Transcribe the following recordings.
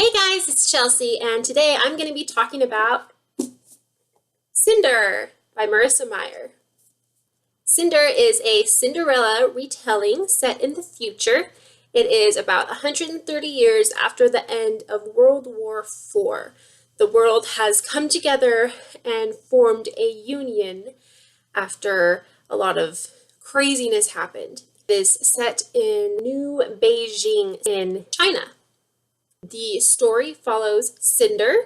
Hey guys, it's Chelsea, and today I'm going to be talking about Cinder by Marissa Meyer. Cinder is a Cinderella retelling set in the future. It is about 130 years after the end of World War IV. The world has come together and formed a union after a lot of craziness happened. It is set in New Beijing in China. The story follows Cinder,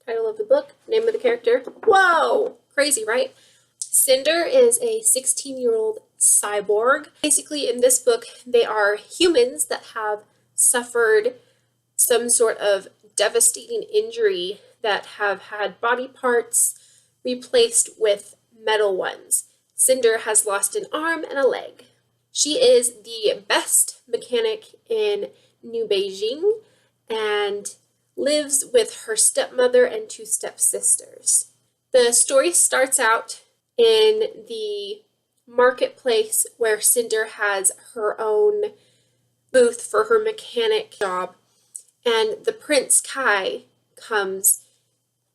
title of the book, name of the character. Whoa! Crazy, right? Cinder is a 16-year-old cyborg. Basically, in this book, they are humans that have suffered some sort of devastating injury that have had body parts replaced with metal ones. Cinder has lost an arm and a leg. She is the best mechanic in New Beijing and lives with her stepmother and two stepsisters. The story starts out in the marketplace where Cinder has her own booth for her mechanic job, and the Prince Kai comes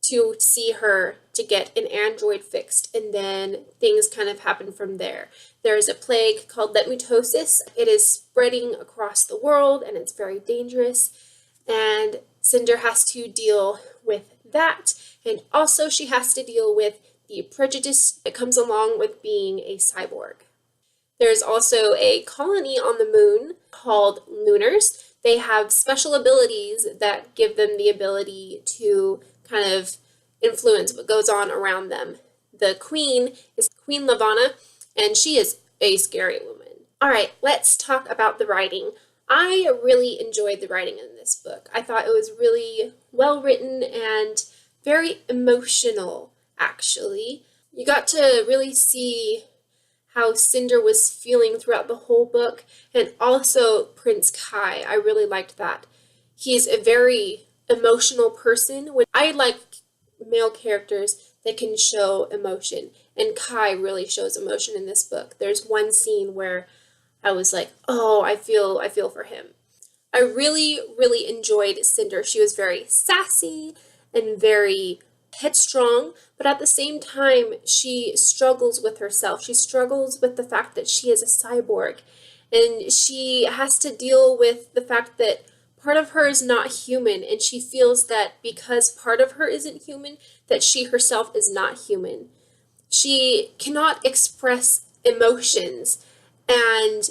to see her to get an android fixed, and then things kind of happen from there. There's a plague called leptosis. It is spreading across the world, and it's very dangerous, and Cinder has to deal with that, and also she has to deal with the prejudice that comes along with being a cyborg. There's also a colony on the moon called Lunars. They have special abilities that give them the ability to kind of influence what goes on around them. The queen is Queen Lavana, and she is a scary woman. All right, let's talk about the writing. I really enjoyed the writing in this book. I thought it was really well written and very emotional, actually. You got to really see how Cinder was feeling throughout the whole book, and also Prince Kai. I really liked that. He's a very emotional person. I like male characters that can show emotion, and Kai really shows emotion in this book. There's one scene where I was like, oh, I feel for him. I really enjoyed Cinder. She was very sassy and very headstrong, but at the same time, she struggles with herself. She struggles with the fact that she is a cyborg, and she has to deal with the fact that part of her is not human, and she feels that because part of her isn't human, that she herself is not human. She cannot express emotions, and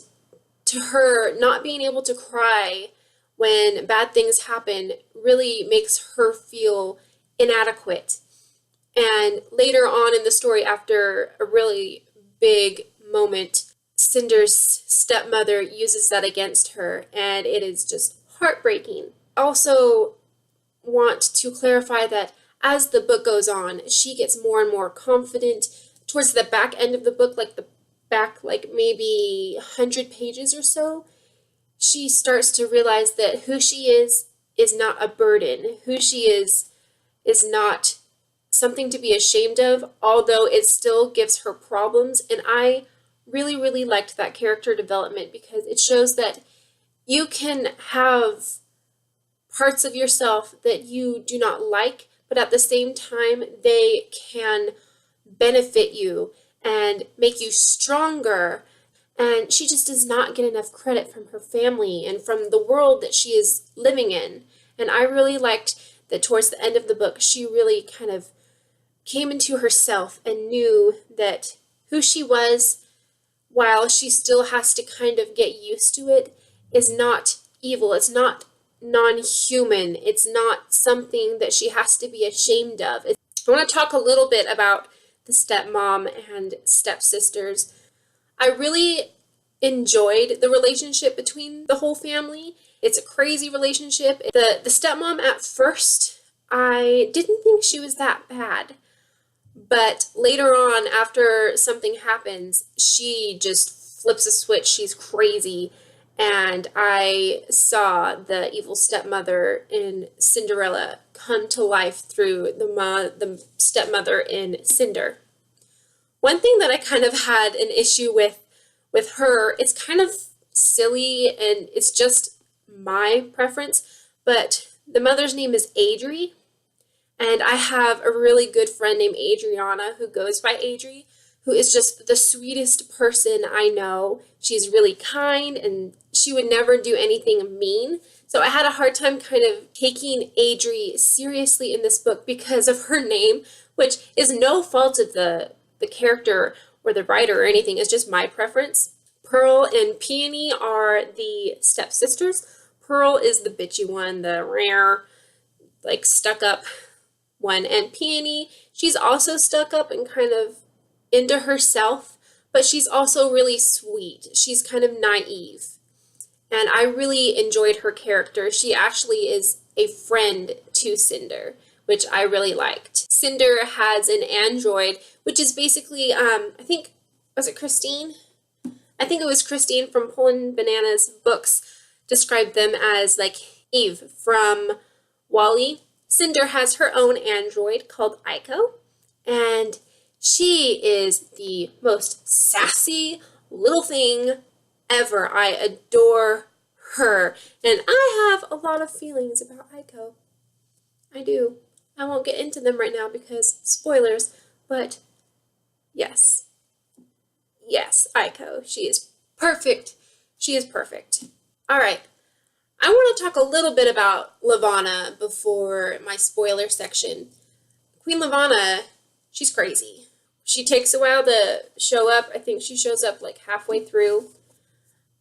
to her, not being able to cry when bad things happen really makes her feel inadequate. And later on in the story, after a really big moment, Cinder's stepmother uses that against her, and it is just heartbreaking. I also want to clarify that as the book goes on, she gets more and more confident. Towards the back end of the book, like maybe 100 pages or so, she starts to realize that who she is not a burden. Who she is not something to be ashamed of, although it still gives her problems. And I really liked that character development, because it shows that you can have parts of yourself that you do not like, but at the same time, they can benefit you and make you stronger. And she just does not get enough credit from her family and from the world that she is living in. And I really liked that towards the end of the book, she really kind of came into herself and knew that who she was, while she still has to kind of get used to it, is not evil. It's not non-human. It's not something that she has to be ashamed of. I want to talk a little bit about the stepmom and stepsisters. I really enjoyed the relationship between the whole family. It's a crazy relationship. The stepmom, at first, I didn't think she was that bad. But later on, after something happens, she just flips a switch. She's crazy. And I saw the evil stepmother in Cinderella come to life through the stepmother in Cinder. One thing that I kind of had an issue with her, it's kind of silly and it's just my preference, but The mother's name is Adri, and I have a really good friend named Adriana who goes by Adri, who is just the sweetest person I know. She's really kind, and she would never do anything mean. So I had a hard time kind of taking Adri seriously in this book because of her name, which is no fault of the character or the writer or anything. It's just my preference. Pearl and Peony are the stepsisters. Pearl is the bitchy one, the rare, like stuck up one. And Peony, she's also stuck up and kind of into herself, but she's also really sweet. She's kind of naive. And I really enjoyed her character. She actually is a friend to Cinder, which I really liked. Cinder has an android, which is basically, I think, was it Christine? I think it was Christine from Pulling Bananas books described them as like Eve from WALL-E. Cinder has her own android called Aiko, and she is the most sassy little thing ever. I adore her, and I have a lot of feelings about Aiko. I do. I won't get into them right now because spoilers, but yes. Yes, Aiko. She is perfect. She is perfect. All right. I want to talk a little bit about Levana before my spoiler section. Queen Levana, she's crazy. She takes a while to show up. I think she shows up like halfway through,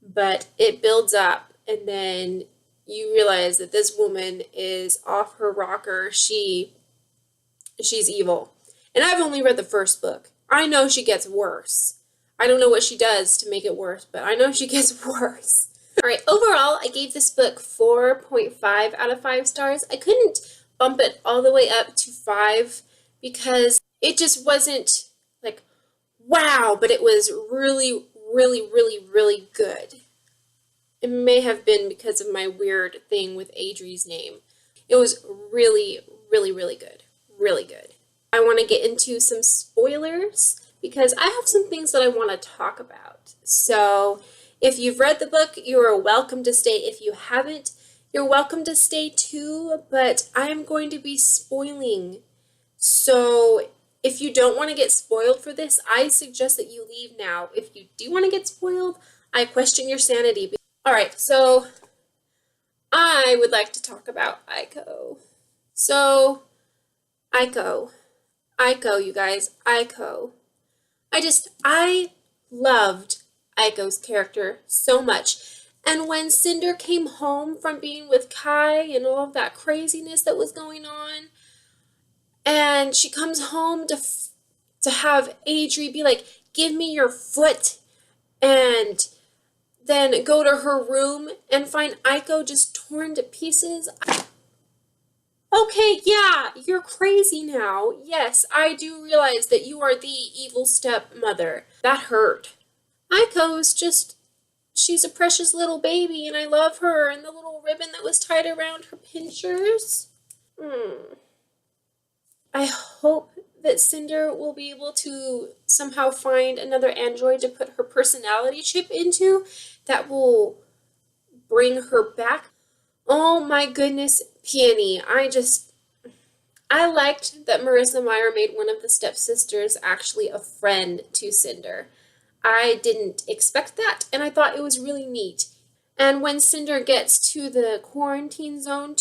but it builds up, and then you realize that this woman is off her rocker. She's evil. And I've only read the first book. I know she gets worse. I don't know what she does to make it worse, but I know she gets worse. All right, overall, I gave this book 4.5 out of 5 stars. I couldn't bump it all the way up to 5 because it just wasn't like, wow, but it was really, really, really, really good. It may have been because of my weird thing with Adri's name. It was really, really, really good. Really good. I want to get into some spoilers because I have some things that I want to talk about. So if you've read the book, you are welcome to stay. If you haven't, you're welcome to stay too, but I am going to be spoiling. So if you don't want to get spoiled for this, I suggest that you leave now. If you do want to get spoiled, I question your sanity. All right, so I would like to talk about Aiko. So, Aiko, you guys, Aiko. I loved Aiko's character so much. And when Cinder came home from being with Kai and all of that craziness that was going on, and she comes home to have Adri be like, give me your foot, and then go to her room and find Aiko just torn to pieces. Okay, yeah, you're crazy now. Yes, I do realize that you are the evil stepmother. That hurt. Aiko's just, she's a precious little baby, and I love her, and the little ribbon that was tied around her pinchers. I hope that Cinder will be able to somehow find another android to put her personality chip into that will bring her back. Oh my goodness, Peony. I liked that Marissa Meyer made one of the stepsisters actually a friend to Cinder. I didn't expect that, and I thought it was really neat. And when Cinder gets to the quarantine zone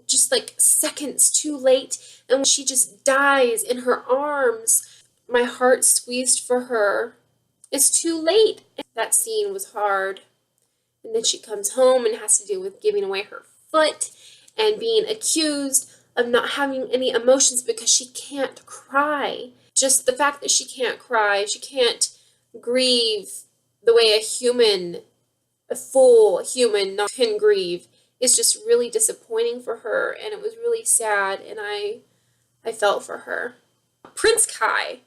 just like seconds too late, and she just dies in her arms, my heart squeezed for her. It's too late. That scene was hard. And then she comes home and has to deal with giving away her foot and being accused of not having any emotions because she can't cry. Just the fact that she can't cry, she can't grieve the way a full human can grieve, is just really disappointing for her, and it was really sad, and I felt for her. Prince Kai.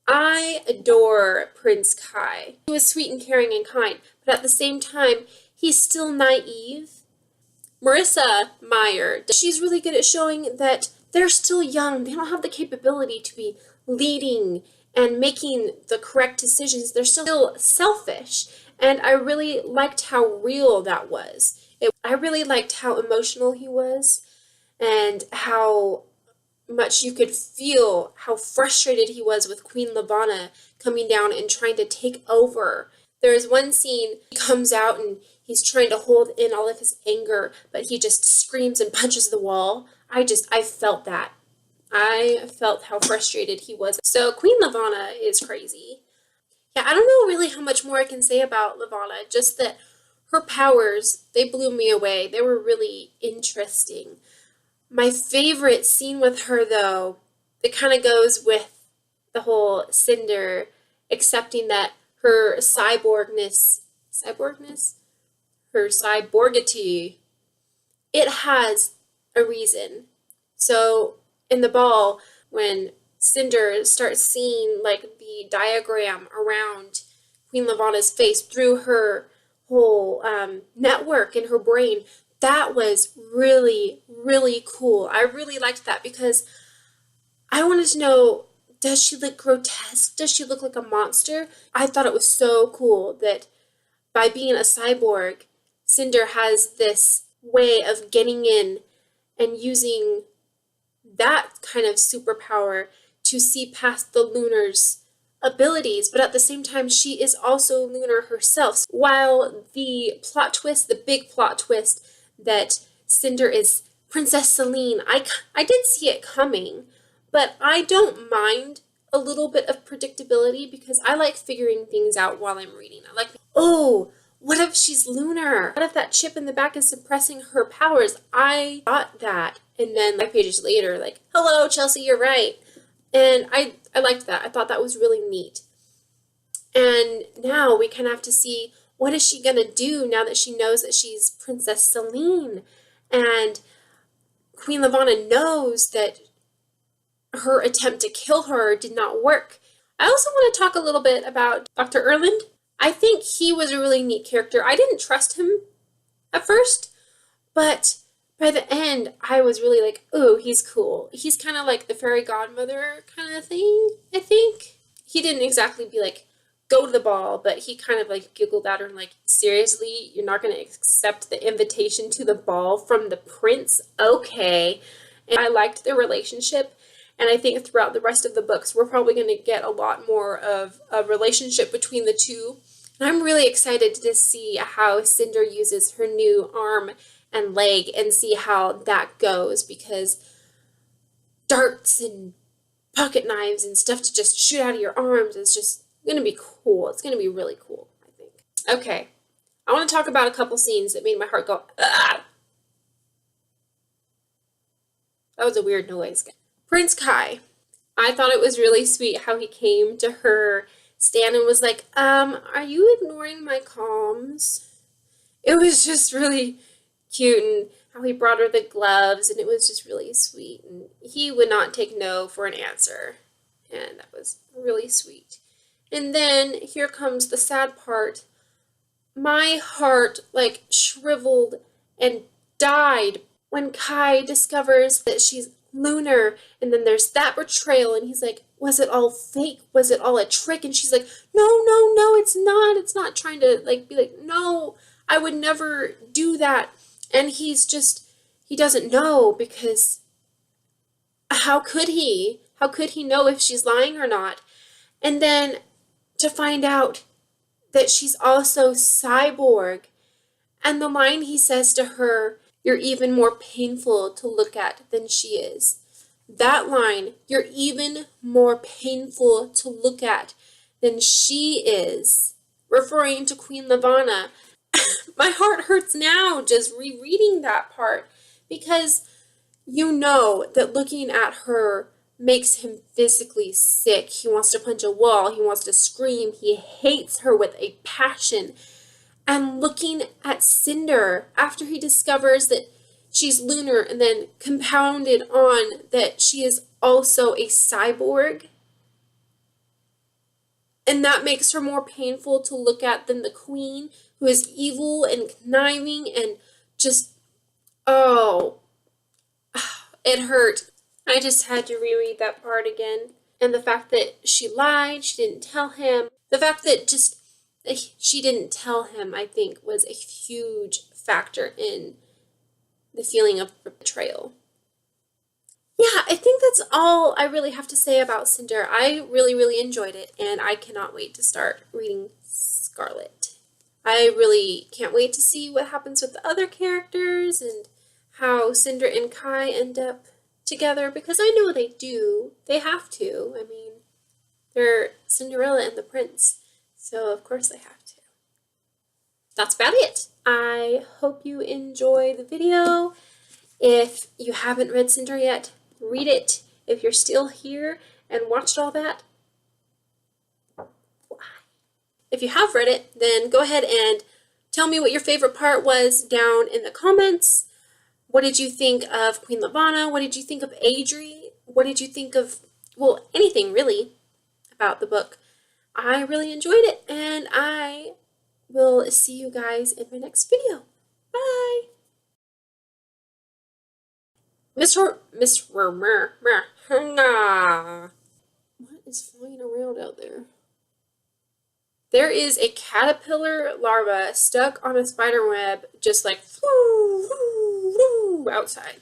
I adore Prince Kai. He was sweet and caring and kind, but at the same time, he's still naive. Marissa Meyer, she's really good at showing that they're still young. They don't have the capability to be leading and making the correct decisions. They're still selfish. And I really liked how real that was. I really liked how emotional he was. and how much you could feel how frustrated he was with Queen Lavanna coming down and trying to take over. There is one scene, he comes out and he's trying to hold in all of his anger, but he just screams and punches the wall. I felt that. I felt how frustrated he was. So Queen Lavanna is crazy. Yeah, I don't know really how much more I can say about Lavanna, just that her powers, they blew me away. They were really interesting. My favorite scene with her, though, it kind of goes with the whole Cinder accepting that her her cyborgity, it has a reason. So in the ball, when Cinder starts seeing like the diagram around Queen Lavanna's face through her whole network in her brain, that was really, really cool. I really liked that because I wanted to know, does she look grotesque? Does she look like a monster? I thought it was so cool that by being a cyborg, Cinder has this way of getting in and using that kind of superpower to see past the Lunar's abilities, but at the same time, she is also Lunar herself. While the plot twist, the big plot twist that Cinder is Princess Celine, I did see it coming, but I don't mind a little bit of predictability because I like figuring things out while I'm reading. I like, oh, what if she's lunar? What if that chip in the back is suppressing her powers? I thought that. And then 5 pages later, like, hello, Chelsea, you're right. And I liked that. I thought that was really neat. And now we kind of have to see, what is she going to do now that she knows that she's Princess Celine? And Queen Lavanna knows that her attempt to kill her did not work. I also want to talk a little bit about Dr. Erland. I think he was a really neat character. I didn't trust him at first, but by the end, I was really like, oh, he's cool. He's kind of like the fairy godmother kind of thing, I think. He didn't exactly be like, go to the ball, but he kind of like giggled at her and like, seriously, you're not going to accept the invitation to the ball from the prince? Okay. And I liked their relationship. And I think throughout the rest of the books, we're probably going to get a lot more of a relationship between the two. And I'm really excited to see how Cinder uses her new arm and leg and see how that goes, because darts and pocket knives and stuff to just shoot out of your arms is just going to be cool. It's going to be really cool, I think. Okay, I want to talk about a couple scenes that made my heart go, ah! That was a weird noise. Prince Kai. I thought it was really sweet how he came to her stand and was like, are you ignoring my comms? It was just really cute, and how he brought her the gloves, and it was just really sweet. And he would not take no for an answer, and that was really sweet. And then here comes the sad part. My heart like shriveled and died when Kai discovers that she's lunar, and then there's that betrayal, and he's like, was it all fake? Was it all a trick? And she's like, no, it's not trying to like be like, no, I would never do that. And he doesn't know, because how could he know if she's lying or not? And then to find out that she's also cyborg, and the line he says to her, you're even more painful to look at than she is. That line, you're even more painful to look at than she is, referring to Queen Lavanna. My heart hurts now just rereading that part, because you know that looking at her makes him physically sick. He wants to punch a wall. He wants to scream. He hates her with a passion. And looking at Cinder after he discovers that she's lunar, and then compounded on that she is also a cyborg, and that makes her more painful to look at than the queen, who is evil and conniving and just, oh, it hurt. I just had to reread that part again. And the fact that she lied, she didn't tell him, the fact that just she didn't tell him, I think, was a huge factor in the feeling of betrayal. Yeah, I think that's all I really have to say about Cinder. I really, really enjoyed it, and I cannot wait to start reading Scarlet. I really can't wait to see what happens with the other characters and how Cinder and Kai end up together, because I know they do. They have to. I mean, they're Cinderella and the prince, so of course they have to. That's about it. I hope you enjoy the video. If you haven't read Cinder yet, read it. If you're still here and watched all that, if you have read it, then go ahead and tell me what your favorite part was down in the comments. What did you think of Queen Lavanna? What did you think of Adri? What did you think of, well, anything really about the book? I really enjoyed it, and I will see you guys in my next video. Bye! What is flying around out there? There is a caterpillar larva stuck on a spider web, just like outside.